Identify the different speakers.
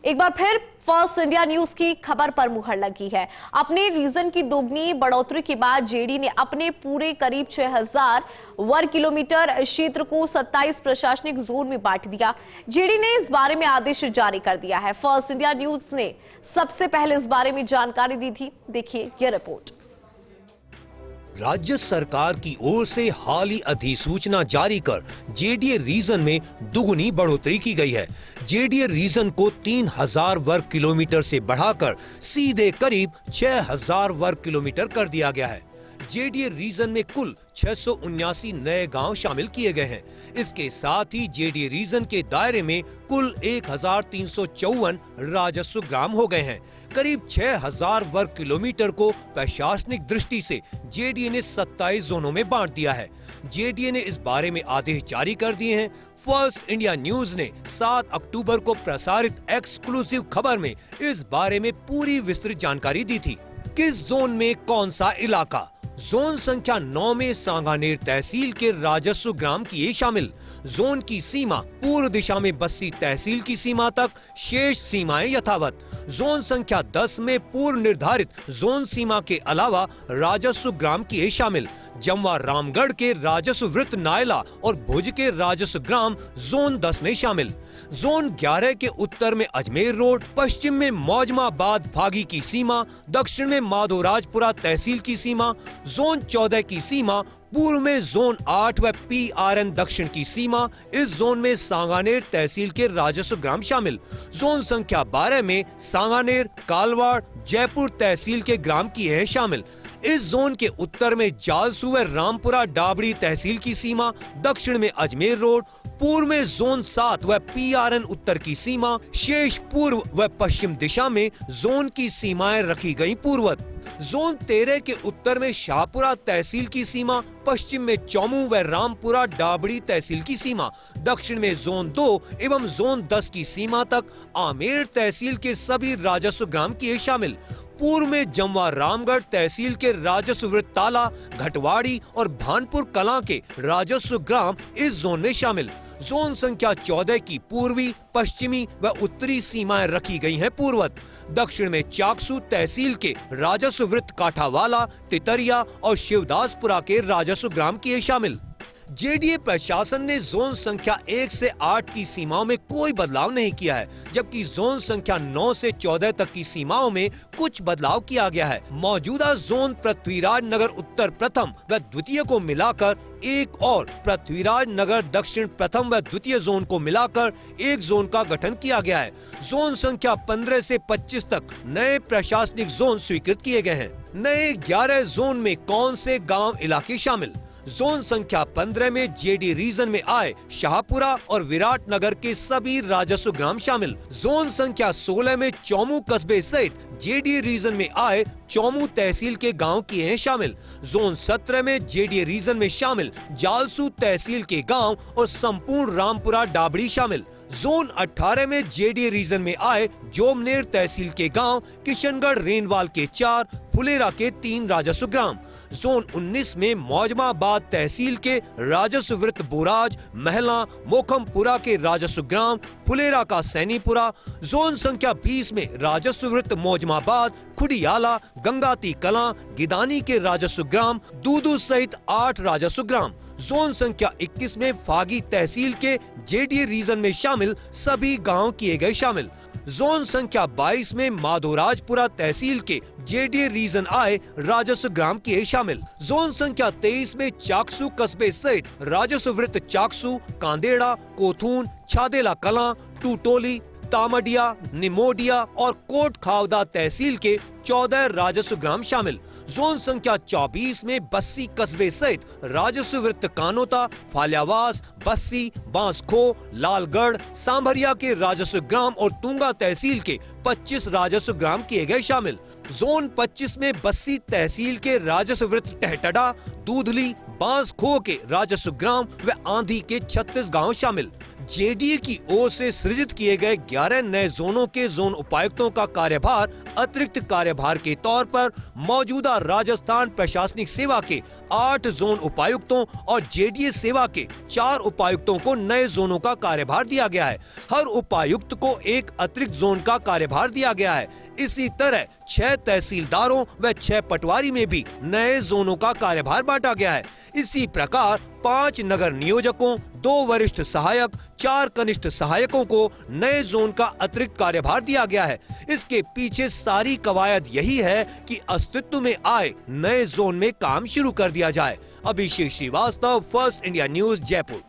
Speaker 1: एक बार फिर first India news की खबर पर मुहर लगी है। अपने रीजन की दोगुनी बढ़ोतरी के बाद जेडी ने अपने पूरे करीब 6000 वर्ग किलोमीटर क्षेत्र को 27 प्रशासनिक जोन में बांट दिया। जेडी ने इस बारे में आदेश जारी कर दिया है। फर्स्ट इंडिया न्यूज ने सबसे पहले इस बारे में जानकारी दी थी। देखिए यह रिपोर्ट।
Speaker 2: राज्य सरकार की ओर से हाल ही अधिसूचना जारी कर जेडीए रीजन में दुगुनी बढ़ोतरी की गई है। जेडीए रीजन को 3000 वर्ग किलोमीटर से बढ़ाकर सीधे करीब 6000 वर्ग किलोमीटर कर दिया गया है। जेडीए रीजन में कुल 679 नए गांव शामिल किए गए हैं। इसके साथ ही जेडीए रीजन के दायरे में कुल 1354 राजस्व ग्राम हो गए हैं। करीब 6000 वर्ग किलोमीटर को प्रशासनिक दृष्टि से जेडीए ने 27 जोनों में बांट दिया है। जेडीए ने इस बारे में आदेश जारी कर दिए हैं। फर्स्ट इंडिया न्यूज ने 7 अक्टूबर को प्रसारित एक्सक्लूसिव खबर में इस बारे में पूरी विस्तृत जानकारी दी थी। किस जोन में कौन सा इलाका। जोन संख्या 9 में सांगानेर तहसील के राजस्व ग्राम किए शामिल। जोन की सीमा पूर्व दिशा में बस्सी तहसील की सीमा तक, शेष सीमाएं यथावत। जोन संख्या 10 में पूर्व निर्धारित जोन सीमा के अलावा राजस्व ग्राम किए शामिल। जमवा रामगढ़ के राजस्व वृत्त नायला और भुज के राजस्व ग्राम जोन 10 में शामिल। जोन 11 के उत्तर में अजमेर रोड, पश्चिम में मौजमाबाद भागी की सीमा, दक्षिण में माधोराजपुरा तहसील की सीमा। जोन 14 की सीमा पूर्व में जोन 8 व PRN दक्षिण की सीमा। इस जोन में सांगानेर तहसील के राजस्व ग्राम शामिल। जोन संख्या 12 में सांगानेर, कालवाड़, जयपुर तहसील के ग्राम किए हैं शामिल। इस जोन के उत्तर में जालसू व रामपुरा डाबड़ी तहसील की सीमा, दक्षिण में अजमेर रोड, पूर्व में जोन 7 व PRN उत्तर की सीमा। शेष पूर्व व पश्चिम दिशा में जोन की सीमाएं रखी गयी पूर्ववत। जोन 13 के उत्तर में शाहपुरा तहसील की सीमा, पश्चिम में चौमू व रामपुरा डाबड़ी तहसील की सीमा, दक्षिण में जोन 2 एवं जोन 10 की सीमा तक आमेर तहसील के सभी राजस्व ग्राम किए शामिल। पूर्व में जमवा रामगढ़ तहसील के राजस्व वृत्त ताला, घटवाड़ी और भानपुर कलां के राजस्व ग्राम इस जोन में शामिल। जोन संख्या 14 की पूर्वी, पश्चिमी व उत्तरी सीमाएं रखी गई हैं पूर्ववत। दक्षिण में चाकसू तहसील के राजस्व वृत्त काठावाला, तितरिया और शिवदासपुरा के राजस्व ग्राम किए शामिल। जेडीए प्रशासन ने जोन संख्या 1 से 8 की सीमाओं में कोई बदलाव नहीं किया है, जबकि जोन संख्या 9 से 14 तक की सीमाओं में कुछ बदलाव किया गया है। मौजूदा जोन पृथ्वीराज नगर उत्तर प्रथम व द्वितीय को मिलाकर एक और पृथ्वीराज नगर दक्षिण प्रथम व द्वितीय जोन को मिलाकर एक जोन का गठन किया गया है। जोन संख्या 15 से 25 तक नए प्रशासनिक जोन स्वीकृत किए गए हैं। नए 11 जोन में कौन से गाँव इलाके शामिल। जोन संख्या 15 में जेडी रीजन में आए शाहपुरा और विराट नगर के सभी राजस्व ग्राम शामिल। जोन संख्या 16 में चौमू कस्बे सहित जेडी रीजन में आए चौमू तहसील के गांव किए हैं शामिल। जोन 17 में जेडी रीजन में शामिल जालसू तहसील के गांव और संपूर्ण रामपुरा डाबड़ी शामिल। जोन 18 में जेडी रीजन में आए जोमनेर तहसील के गांव, किशनगढ़ रेनवाल के 4, फुलेरा के 3 राजस्व ग्राम। जोन 19 में मौजमाबाद तहसील के राजस्व वृत्त बोराज, महला, मोखमपुरा के राजस्व ग्राम, फुलेरा का सैनीपुरा। जोन संख्या 20 में राजस्व वृत्त मौजमाबाद, खुडियाला, गंगाती कलां, गिदानी के राजस्व ग्राम, दूदू सहित 8 राजस्व ग्राम। जोन संख्या 21 में फागी तहसील के जेडीए रीजन में शामिल सभी गांव किए गए शामिल। जोन संख्या 22 में माधोराजपुरा तहसील के जेडीए रीजन आए राजस्व ग्राम किए शामिल। जोन संख्या 23 में चाकसू कस्बे सहित राजस्व वृत्त चाकसू, कांदेड़ा, कोथून, छादेला कलां, टूटोली, तामडिया, निमोडिया और कोट खावदा तहसील के 14 राजस्व ग्राम शामिल। जोन संख्या 24 में बस्सी कस्बे सहित राजस्व वृत्त कानोता, फालियावास, बस्सी, बांसखो, लालगढ़, सांभरिया के राजस्व ग्राम और तुंगा तहसील के 25 राजस्व ग्राम किए गए शामिल। जोन 25 में बस्सी तहसील के राजस्व वृत्त टहटड़ा, दूधली, बांसखो के राजस्व ग्राम व आंधी के 36 गांव शामिल। जेडीए की ओर से सृजित किए गए 11 नए जोनों के जोन उपायुक्तों का कार्यभार अतिरिक्त कार्यभार के तौर पर मौजूदा राजस्थान प्रशासनिक सेवा के 8 जोन उपायुक्तों और जेडीए सेवा के 4 उपायुक्तों को नए जोनों का कार्यभार दिया गया है। हर उपायुक्त को एक अतिरिक्त जोन का कार्यभार दिया गया है। इसी तरह 6 तहसीलदारों व 6 पटवारी में भी नए जोनों का कार्यभार बांटा गया है। इसी प्रकार 5 नगर नियोजकों, 2 वरिष्ठ सहायक, 4 कनिष्ठ सहायकों को नए जोन का अतिरिक्त कार्यभार दिया गया है। इसके पीछे सारी कवायद यही है कि अस्तित्व में आए नए जोन में काम शुरू कर दिया जाए। Abhishek Shrivastava, First India News, Jaipur.